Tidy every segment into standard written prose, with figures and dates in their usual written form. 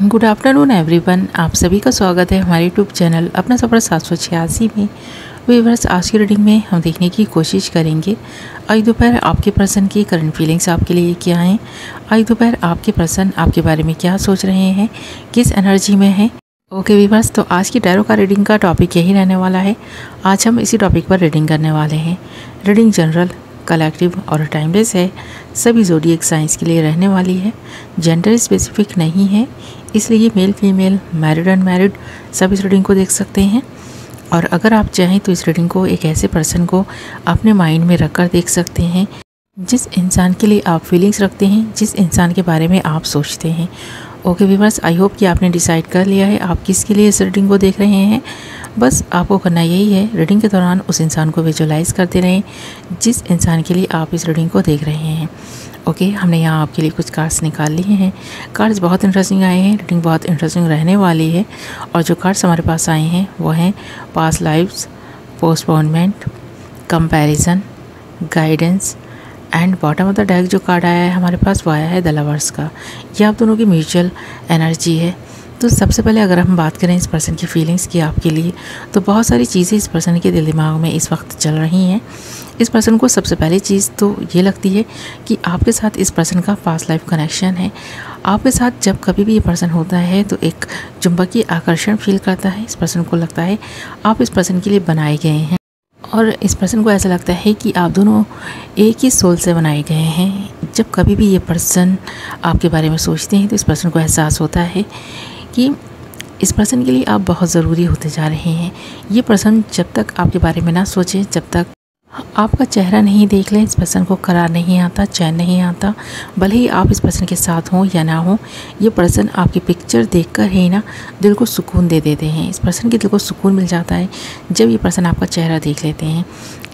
Good afternoon everyone, आप सभी का स्वागत है हमारे यूट्यूब चैनल अपना सफ़र 786 में। व्यूअर्स, आज की रीडिंग में हम देखने की कोशिश करेंगे आज दोपहर आपके पर्सन की करंट फीलिंग्स आपके लिए क्या हैं। आज दोपहर आपके पर्सन आपके बारे में क्या सोच रहे हैं, किस एनर्जी में है। ओके व्यूअर्स, तो आज की टैरो का रीडिंग का टॉपिक यही रहने वाला है। आज हम इसी टॉपिक पर रीडिंग करने वाले हैं। रीडिंग जनरल, कलेक्टिव और टाइमलेस है। सभी ज़ोडिएक साइंस के लिए रहने वाली है। जेंडर स्पेसिफिक नहीं है, इसलिए मेल फीमेल, मैरिड अनमैरिड सब इस रीडिंग को देख सकते हैं। और अगर आप चाहें तो इस रीडिंग को एक ऐसे पर्सन को अपने माइंड में रखकर देख सकते हैं जिस इंसान के लिए आप फीलिंग्स रखते हैं, जिस इंसान के बारे में आप सोचते हैं। ओके व्यूअर्स, आई होप कि आपने डिसाइड कर लिया है आप किसके लिए इस रीडिंग को देख रहे हैं। बस आपको करना यही है, रीडिंग के दौरान उस इंसान को विजुअलाइज करते रहें जिस इंसान के लिए आप इस रीडिंग को देख रहे हैं। ओके, हमने यहाँ आपके लिए कुछ कार्ड्स निकाल लिए हैं। कार्ड्स बहुत इंटरेस्टिंग आए हैं, रीडिंग बहुत इंटरेस्टिंग रहने वाली है। और जो कार्ड्स हमारे पास आए हैं वो हैं past lifes, postponement, comparison, guidance and bottom of the deck जो कार्ड आया है हमारे पास वो आया है द लवर्स का। ये आप दोनों की म्यूचुअल एनर्जी है। तो सबसे पहले अगर हम बात करें इस पर्सन की फीलिंग्स की आपके लिए, तो बहुत सारी चीज़ें इस पर्सन के दिल दिमाग में इस वक्त चल रही हैं। इस पर्सन को सबसे पहली चीज़ तो ये लगती है कि आपके साथ इस पर्सन का पास्ट लाइफ कनेक्शन है। आपके साथ जब कभी भी ये पर्सन होता है तो एक चुंबकीय आकर्षण फील करता है। इस पर्सन को लगता है आप इस पर्सन के लिए बनाए गए हैं और इस पर्सन को ऐसा लगता है कि आप दोनों एक ही सोल से बनाए गए हैं। जब कभी भी ये पर्सन आपके बारे में सोचते हैं तो इस पर्सन को एहसास होता है कि इस पर्सन के लिए आप बहुत ज़रूरी होते जा रहे हैं। ये पर्सन जब तक आपके बारे में ना सोचे, जब तक आपका चेहरा नहीं देख लें, इस पर्सन को करार नहीं आता, चैन नहीं आता। भले ही आप इस पर्सन के साथ हों या ना हो, ये पर्सन आपकी पिक्चर देखकर ही ना दिल को सुकून दे देते हैं। इस पर्सन के दिल को सुकून मिल जाता है जब ये पर्सन आपका चेहरा देख लेते हैं।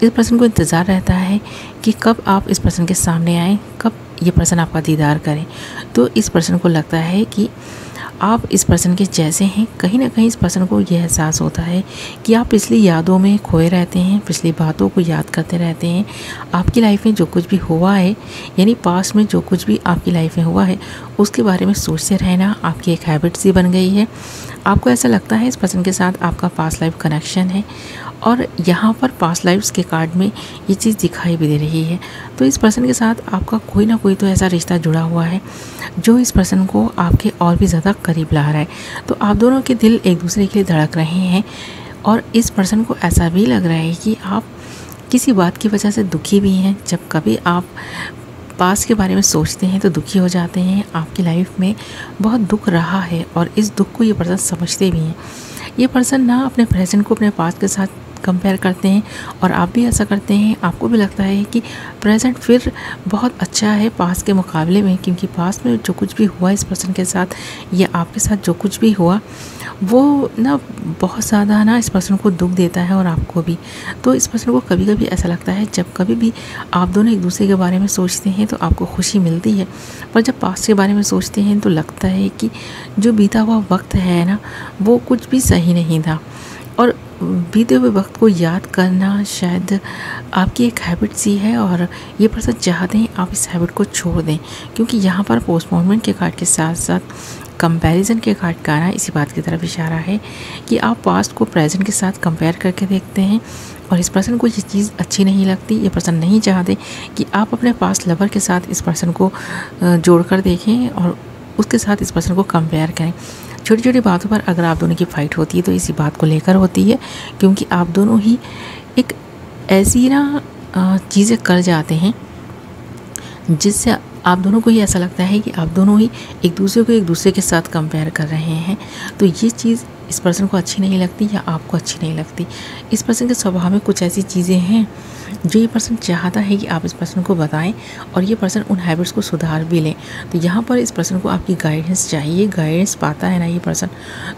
इस पर्सन को इंतज़ार रहता है कि कब आप इस पर्सन के सामने आएँ, कब ये पर्सन आपका दीदार करें। तो इस पर्सन को लगता है कि आप इस पर्सन के जैसे हैं। कहीं ना कहीं इस पर्सन को यह एहसास होता है कि आप पिछली यादों में खोए रहते हैं, पिछली बातों को याद करते रहते हैं। आपकी लाइफ में जो कुछ भी हुआ है, यानी पास्ट में जो कुछ भी आपकी लाइफ में हुआ है उसके बारे में सोचते रहना आपकी एक हैबिट सी बन गई है। आपको ऐसा लगता है इस पर्सन के साथ आपका पास्ट लाइफ कनेक्शन है और यहाँ पर पास्ट लाइफ्स के कार्ड में ये चीज़ दिखाई भी दे रही है। तो इस पर्सन के साथ आपका कोई ना कोई तो ऐसा रिश्ता जुड़ा हुआ है जो इस पर्सन को आपके और भी ज़्यादा करीब ला रहा है। तो आप दोनों के दिल एक दूसरे के लिए धड़क रहे हैं और इस पर्सन को ऐसा भी लग रहा है कि आप किसी बात की वजह से दुखी भी हैं। जब कभी आप पास्ट के बारे में सोचते हैं तो दुखी हो जाते हैं। आपकी लाइफ में बहुत दुख रहा है और इस दुख को ये पर्सन समझते भी हैं। ये पर्सन ना अपने प्रेजेंट को अपने पास्ट के साथ कंपेयर करते हैं और आप भी ऐसा करते हैं। आपको भी लगता है कि प्रेजेंट फिर बहुत अच्छा है पास्ट के मुकाबले में, क्योंकि पास्ट में जो कुछ भी हुआ इस पर्सन के साथ या आपके साथ जो कुछ भी हुआ वो ना बहुत ज़्यादा ना इस पर्सन को दुख देता है और आपको भी। तो इस पर्सन को कभी कभी ऐसा लगता है जब कभी भी आप दोनों एक दूसरे के बारे में सोचते हैं तो आपको खुशी मिलती है, पर जब पास्ट के बारे में सोचते हैं तो लगता है कि जो बीता हुआ वक्त है ना वो कुछ भी सही नहीं था। और बीते हुए वक्त को याद करना शायद आपकी एक हैबिट सी है और ये पर्सन चाहते हैं आप इस हैबिट को छोड़ दें, क्योंकि यहाँ पर पोस्टपोनमेंट के कार्ड के साथ साथ कंपैरिजन के कार्ड का आना इसी बात की तरफ इशारा है कि आप पास्ट को प्रेजेंट के साथ कंपेयर करके देखते हैं और इस पर्सन को ये चीज़ अच्छी नहीं लगती। ये पर्सन नहीं चाहते कि आप अपने पास्ट लवर के साथ इस पर्सन को जोड़ कर देखें और उसके साथ इस पर्सन को कंपेयर करें। छोटी छोटी बातों पर अगर आप दोनों की फ़ाइट होती है तो इसी बात को लेकर होती है, क्योंकि आप दोनों ही एक ऐसी ना चीज़ें कर जाते हैं जिससे आप दोनों को ही ऐसा लगता है कि आप दोनों ही एक दूसरे के साथ कंपेयर कर रहे हैं। तो ये चीज़ इस पर्सन को अच्छी नहीं लगती या आपको अच्छी नहीं लगती। इस पर्सन के स्वभाव में कुछ ऐसी चीज़ें हैं जो ये पर्सन चाहता है कि आप इस पर्सन को बताएं और ये पर्सन उन हैबिट्स को सुधार भी लें। तो यहाँ पर इस पर्सन को आपकी गाइडेंस चाहिए। गाइडेंस पाता है ना ये पर्सन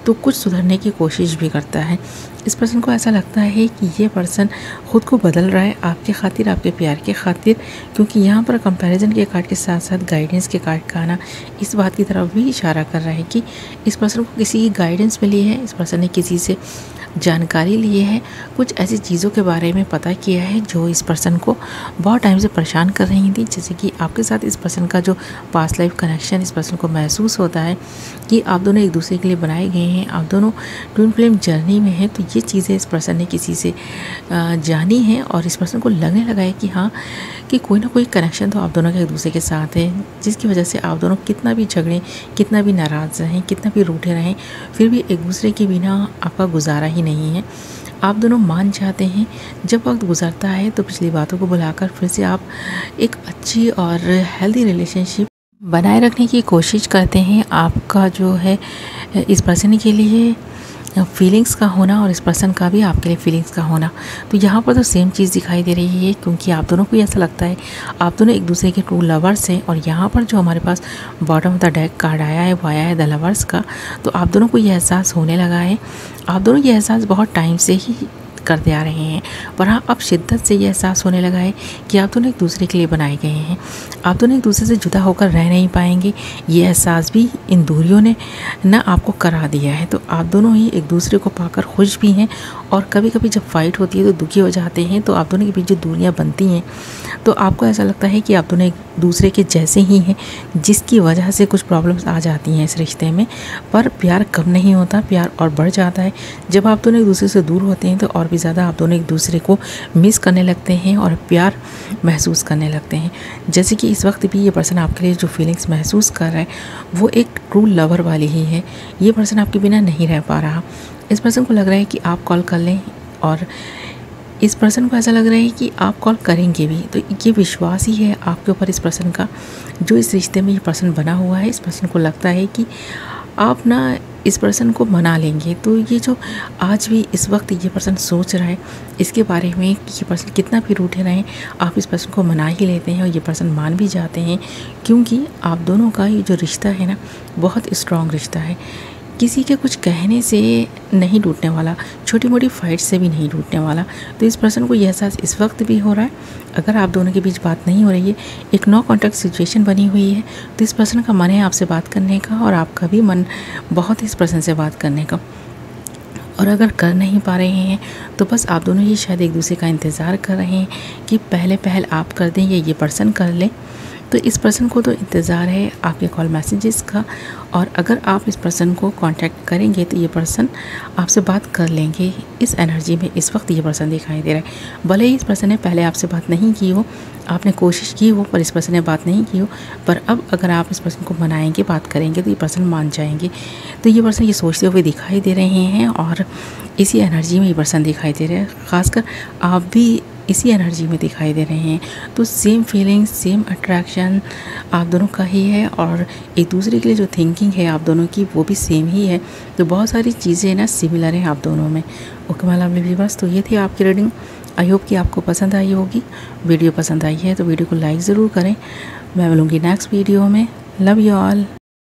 तो कुछ सुधरने की कोशिश भी करता है। इस पर्सन को ऐसा लगता है कि ये पर्सन ख़ुद को बदल रहा है आपके खातिर, आपके प्यार के खातिर, क्योंकि यहाँ पर कंपैरिजन के कार्ड के साथ साथ गाइडेंस के कार्ड का आना इस बात की तरफ भी इशारा कर रहा है कि इस पर्सन को किसी की गाइडेंस मिली है, इस पर्सन ने किसी से जानकारी ली है, कुछ ऐसी चीज़ों के बारे में पता किया है जो जो इस पर्सन को बहुत टाइम से परेशान कर रही थी। जैसे कि आपके साथ इस पर्सन का जो पास्ट लाइफ कनेक्शन इस पर्सन को महसूस होता है कि आप दोनों एक दूसरे के लिए बनाए गए हैं, आप दोनों ट्विन फ्लेम जर्नी में हैं। तो ये चीज़ें इस पर्सन ने किसी से जानी है और इस पर्सन को लगने लगा है कि हाँ, कि कोई ना कोई कनेक्शन तो आप दोनों के एक दूसरे के साथ है, जिसकी वजह से आप दोनों कितना भी झगड़ें, कितना भी नाराज़ रहें, कितना भी रूठे रहें, फिर भी एक दूसरे के बिना आपका गुजारा ही नहीं है। आप दोनों मान जाते हैं। जब वक्त गुजरता है तो पिछली बातों को भुलाकर फिर से आप एक अच्छी और हेल्दी रिलेशनशिप बनाए रखने की कोशिश करते हैं। आपका जो है इस पर्सन के लिए फीलिंग्स का होना और इस पर्सन का भी आपके लिए फीलिंग्स का होना, तो यहाँ पर तो सेम चीज़ दिखाई दे रही है, क्योंकि आप दोनों को ऐसा लगता है आप दोनों एक दूसरे के ट्रू लवर्स हैं। और यहाँ पर जो हमारे पास bottom of the deck card आया है वो आया है द लवर्स का। तो आप दोनों को ये एहसास होने लगा है, आप दोनों ये एहसास बहुत टाइम से ही करते आ रहे हैं, पर हाँ अब शिद्दत से ये एहसास होने लगा है कि आप दोनों एक दूसरे के लिए बनाए गए हैं, आप दोनों एक दूसरे से जुदा होकर रह नहीं पाएंगे। ये एहसास भी इन दूरियों ने ना आपको करा दिया है। तो आप दोनों ही एक दूसरे को पाकर खुश भी हैं, और कभी कभी जब फाइट होती है तो दुखी हो जाते हैं। तो आप दोनों के बीच जो दूरियाँ बनती हैं तो आपको ऐसा लगता है कि आप दोनों एक दूसरे के जैसे ही हैं, जिसकी वजह से कुछ प्रॉब्लम्स आ जाती हैं इस रिश्ते में। पर प्यार कम नहीं होता, प्यार और बढ़ जाता है। जब आप दोनों एक दूसरे से दूर होते हैं तो और भी ज़्यादा आप दोनों एक दूसरे को मिस करने लगते हैं और प्यार महसूस करने लगते हैं। जैसे कि इस वक्त भी ये पर्सन आपके लिए जो फीलिंग्स महसूस कर रहा है वो एक ट्रू लवर वाली ही है। ये पर्सन आपके बिना नहीं रह पा रहा। इस पर्सन को लग रहा है कि आप कॉल कर लें, और इस पर्सन को ऐसा लग रहा है कि आप कॉल करेंगे भी। तो ये विश्वास ही है आपके ऊपर इस पर्सन का, जो इस रिश्ते में ये पर्सन बना हुआ है। इस पर्सन को लगता है कि आप ना इस पर्सन को मना लेंगे। तो ये जो आज भी इस वक्त ये पर्सन सोच रहा है इसके बारे में कि ये पर्सन कितना भी रूठे रहें, आप इस पर्सन को मना ही लेते हैं और ये पर्सन मान भी जाते हैं, क्योंकि आप दोनों का ये जो रिश्ता है ना बहुत स्ट्रॉन्ग रिश्ता है। किसी के कुछ कहने से नहीं टूटने वाला, छोटी मोटी फाइट से भी नहीं टूटने वाला। तो इस पर्सन को यह एहसास इस वक्त भी हो रहा है। अगर आप दोनों के बीच बात नहीं हो रही है, एक नो कॉन्टैक्ट सिचुएशन बनी हुई है, तो इस पर्सन का मन है आपसे बात करने का, और आपका भी मन बहुत है इस पर्सन से बात करने का। और अगर कर नहीं पा रहे हैं तो बस आप दोनों ही शायद एक दूसरे का इंतज़ार कर रहे हैं कि पहले पहल आप कर दें या ये पर्सन कर ले। तो इस पर्सन को तो इंतज़ार है आपके कॉल मैसेजेस का, और अगर आप इस पर्सन को कांटेक्ट करेंगे तो ये पर्सन आपसे बात कर लेंगे। इस एनर्जी में इस वक्त ये पर्सन दिखाई दे रहा है। भले ही इस पर्सन ने पहले आपसे बात नहीं की हो, आपने कोशिश की हो, पर इस पर्सन ने बात नहीं की हो, पर अब अगर आप इस पर्सन को मनाएंगे, बात करेंगे तो ये पर्सन मान जाएंगे। तो ये पर्सन ये सोचते हुए दिखाई दे रहे हैं, और इसी एनर्जी में ये पर्सन दिखाई दे रहे हैं। ख़ासकर आप भी इसी एनर्जी में दिखाई दे रहे हैं। तो सेम फीलिंग्स, सेम अट्रैक्शन आप दोनों का ही है, और एक दूसरे के लिए जो थिंकिंग है आप दोनों की वो भी सेम ही है। तो बहुत सारी चीज़ें ना सिमिलर हैं आप दोनों में। ओके माय लवली व्यूअर्स, तो ये थी आपकी रीडिंग। आई होप कि आपको पसंद आई होगी। वीडियो पसंद आई है तो वीडियो को लाइक ज़रूर करें। मैं मिलूँगी नेक्स्ट वीडियो में। Love you all.